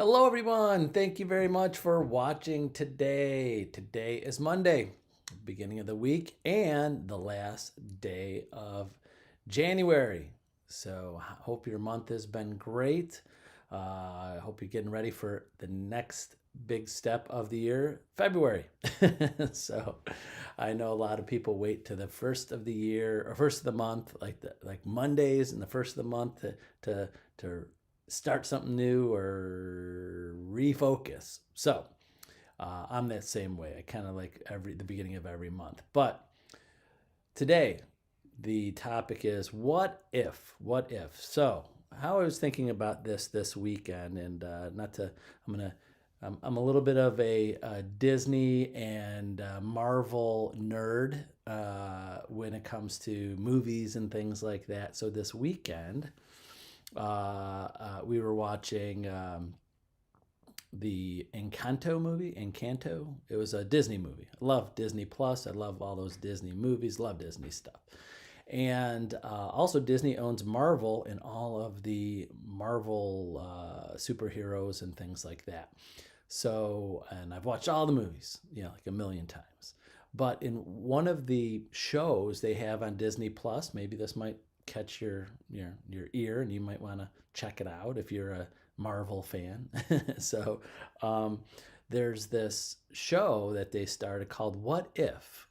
Hello, everyone. Thank you very much for watching today. Today is Monday, beginning of the week, and the last day of January. So, I hope your month has been great. I hope you're getting ready for the next big step of the year, February. So, I know a lot of people wait to the first of the year or first of the month, like Mondays and the first of the month to start something new or refocus. So I'm that same way. I kind of like the beginning of every month. But today, the topic is what if? What if? So how I was thinking about this weekend, and not to, I'm gonna. I'm a little bit of a Disney and Marvel nerd when it comes to movies and things like that. So this weekend, we were watching the Encanto movie. Encanto. It was a Disney movie. I love Disney Plus. I love all those Disney movies. Love Disney stuff. And also, Disney owns Marvel and all of the Marvel superheroes and things like that. So, and I've watched all the movies, like a million times. But in one of the shows they have on Disney Plus, maybe this might catch your ear, and you might want to check it out if you're a Marvel fan. So, um, there's this show that they started called What If.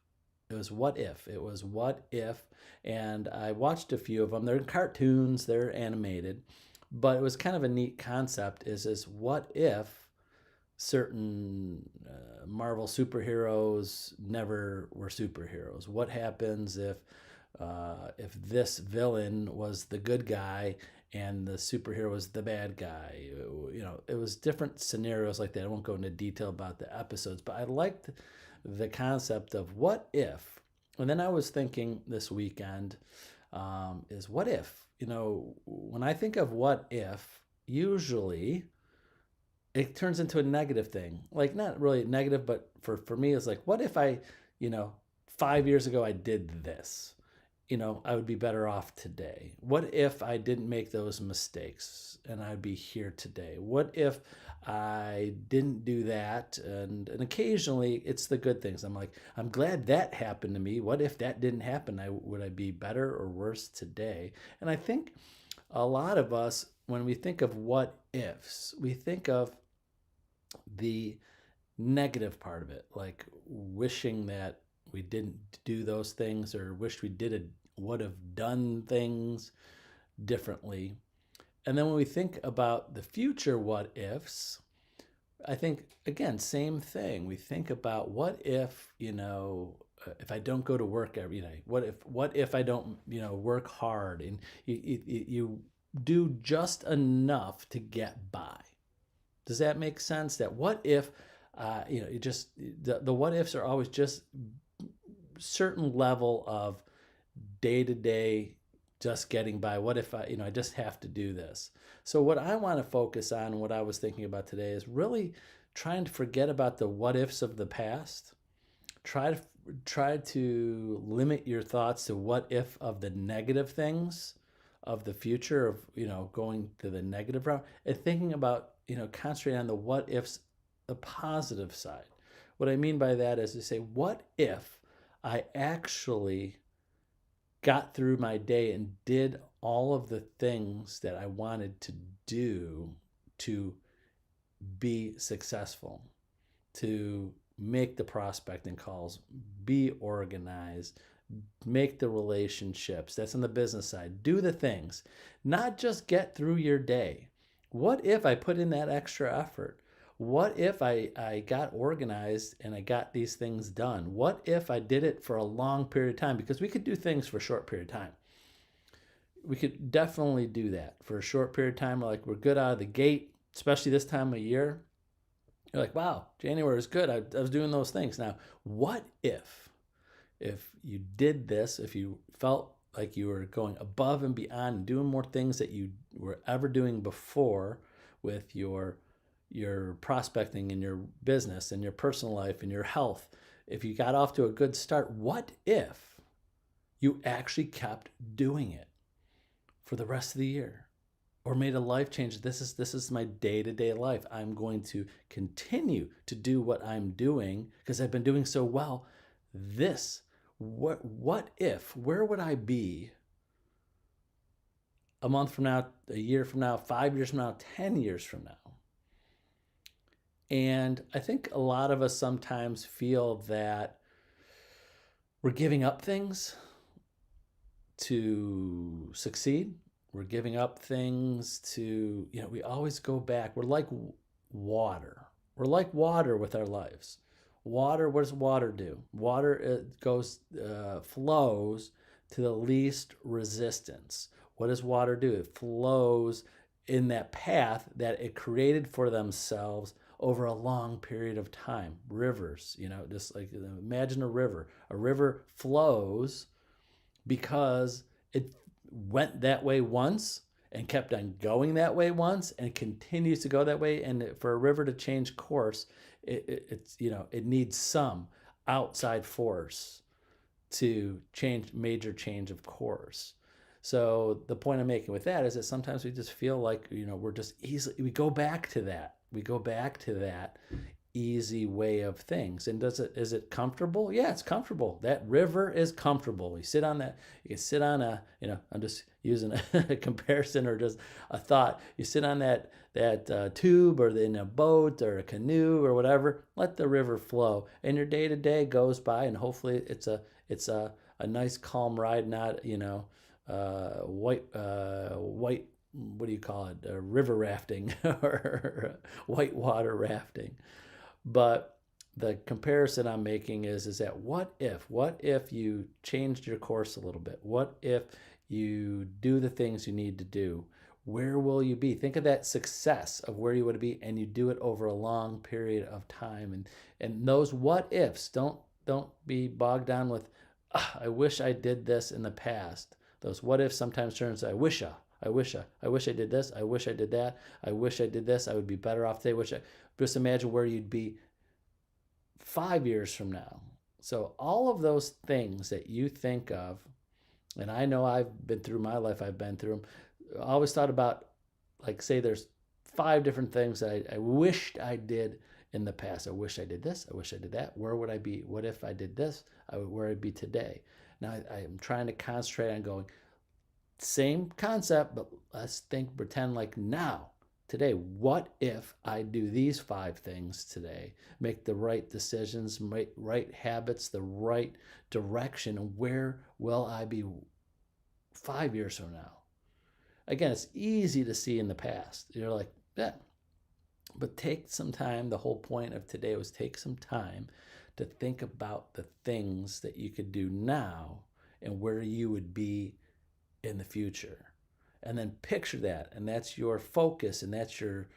It was What If. It was What If, and I watched a few of them. They're cartoons, they're animated, but it was kind of a neat concept. Is what if certain Marvel superheroes never were superheroes? What happens if this villain was the good guy and the superhero was the bad guy? It was different scenarios like that. I won't go into detail about the episodes, but I liked the concept of what if. And then I was thinking this weekend, is what if, when I think of what if, usually it turns into a negative thing. Like, not really negative, but for me, it's like, what if you know, 5 years ago I did this? I would be better off today. What if I didn't make those mistakes and I'd be here today? What if I didn't do that? And occasionally it's the good things. I'm like, I'm glad that happened to me. What if that didn't happen? Would I be better or worse today? And I think a lot of us, when we think of what ifs, we think of the negative part of it, like wishing that we didn't do those things or wish we did it, would have done things differently. And then when we think about the future what ifs, I think again, same thing. We think about what if I don't go to work every day? What if I don't work hard and you do just enough to get by? Does that make sense? That what if, you just the what ifs are always just certain level of day to day, just getting by. What if I just have to do this? So what I want to focus on, what I was thinking about today, is really trying to forget about the what ifs of the past. Try to try to limit your thoughts to what if of the negative things of the future of going to the negative route, and thinking about concentrating on the what ifs, the positive side. What I mean by that is to say, what if I actually got through my day and did all of the things that I wanted to do to be successful, to make the prospecting calls, be organized, make the relationships. That's on the business side. Do the things, not just get through your day. What if I put in that extra effort? What if I got organized and I got these things done? What if I did it for a long period of time? Because we could do things for a short period of time. We could definitely do that for a short period of time. Like, we're good out of the gate, especially this time of year. You're like, wow, January is good. I was doing those things. Now, what if you did this, if you felt like you were going above and beyond and doing more things that you were ever doing before with your prospecting in your business and your personal life and your health, if you got off to a good start, what if you actually kept doing it for the rest of the year? or made a life change. This is my day-to-day life. I'm going to continue to do what I'm doing because I've been doing so well. This, what if, where would I be a month from now, a year from now, 5 years from now, 10 years from now? And I think a lot of us sometimes feel that we're giving up things to succeed. We're giving up things to, we always go back. We're like water. We're like water with our lives. Water, what does water do? Water, it flows to the least resistance. What does water do? It flows in that path that it created for themselves over a long period of time. Rivers, just like imagine a river. A river flows because it went that way once and kept on going that way once and continues to go that way. And for a river to change course, it needs some outside force to major change of course. So the point I'm making with that is that sometimes we just feel like, we're just we go back to that. We go back to that easy way of things. And is it comfortable? Yeah, it's comfortable. That river is comfortable. You sit on that, you can sit on I'm just using a comparison or just a thought. You sit on that tube or in a boat or a canoe or whatever, let the river flow and your day to day goes by, and hopefully it's a nice calm ride, not, white, what do you call it? River rafting or white water rafting. But the comparison I'm making is that what if you changed your course a little bit? What if you do the things you need to do? Where will you be? Think of that success of where you would be, and you do it over a long period of time. And those what ifs, don't be bogged down with, I wish I did this in the past. Those what ifs sometimes turn into I wish I did this. I wish I did that. I wish I did this. I would be better off today. Just imagine where you'd be 5 years from now. So all of those things that you think of, and I know I've been through my life, I've been through them. I always thought about, like, say there's 5 different things that I wished I did in the past. I wish I did this. I wish I did that. Where would I be? What if I did this? Where I'd be today. Now I'm trying to concentrate on going, same concept, but let's pretend like now, today, what if I do these 5 things today, make the right decisions, make right habits, the right direction, and where will I be 5 years from now? Again, it's easy to see in the past. You're like, yeah, but take some time. The whole point of today was take some time to think about the things that you could do now and where you would be in the future. And then picture that, and that's your focus, and that's your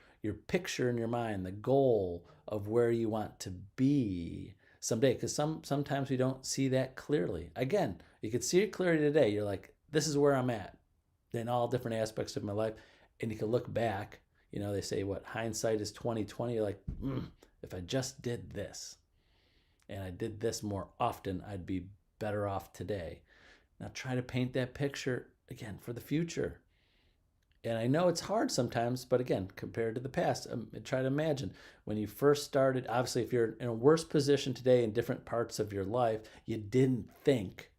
picture in your mind, the goal of where you want to be someday. Because sometimes we don't see that clearly. Again, you could see it clearly today. You're like, this is where I'm at in all different aspects of my life. And you can look back. They say what hindsight is 20/20. You're like, if I just did this and I did this more often, I'd be better off today. Now try to paint that picture again for the future. And I know it's hard sometimes, but again, compared to the past, try to imagine when you first started. Obviously, if you're in a worse position today in different parts of your life, you didn't think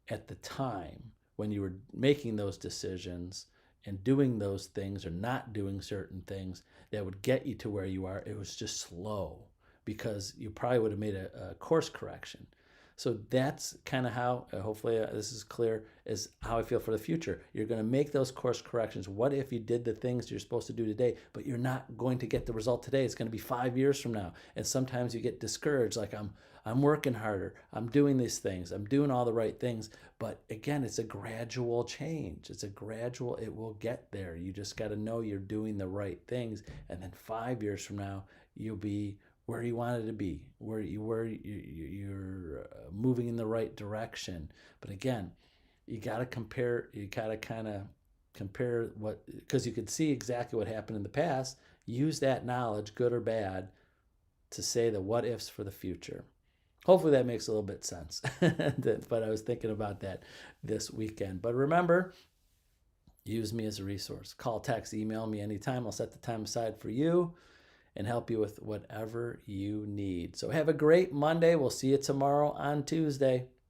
at the time when you were making those decisions and doing those things or not doing certain things that would get you to where you are. It was just slow because you probably would have made a course correction. So that's kind of how, hopefully this is clear, is how I feel for the future. You're going to make those course corrections. What if you did the things you're supposed to do today, but you're not going to get the result today? It's going to be 5 years from now. And sometimes you get discouraged, like I'm working harder. I'm doing these things. I'm doing all the right things. But again, it's a gradual change. It will get there. You just got to know you're doing the right things. And then 5 years from now, you'll be where you wanted to be, where you're moving in the right direction. But again, you got to compare. You got to kind of compare because you could see exactly what happened in the past. Use that knowledge, good or bad, to say the what ifs for the future. Hopefully that makes a little bit sense. But I was thinking about that this weekend. But remember, use me as a resource. Call, text, email me anytime. I'll set the time aside for you and help you with whatever you need. So have a great Monday. We'll see you tomorrow on Tuesday.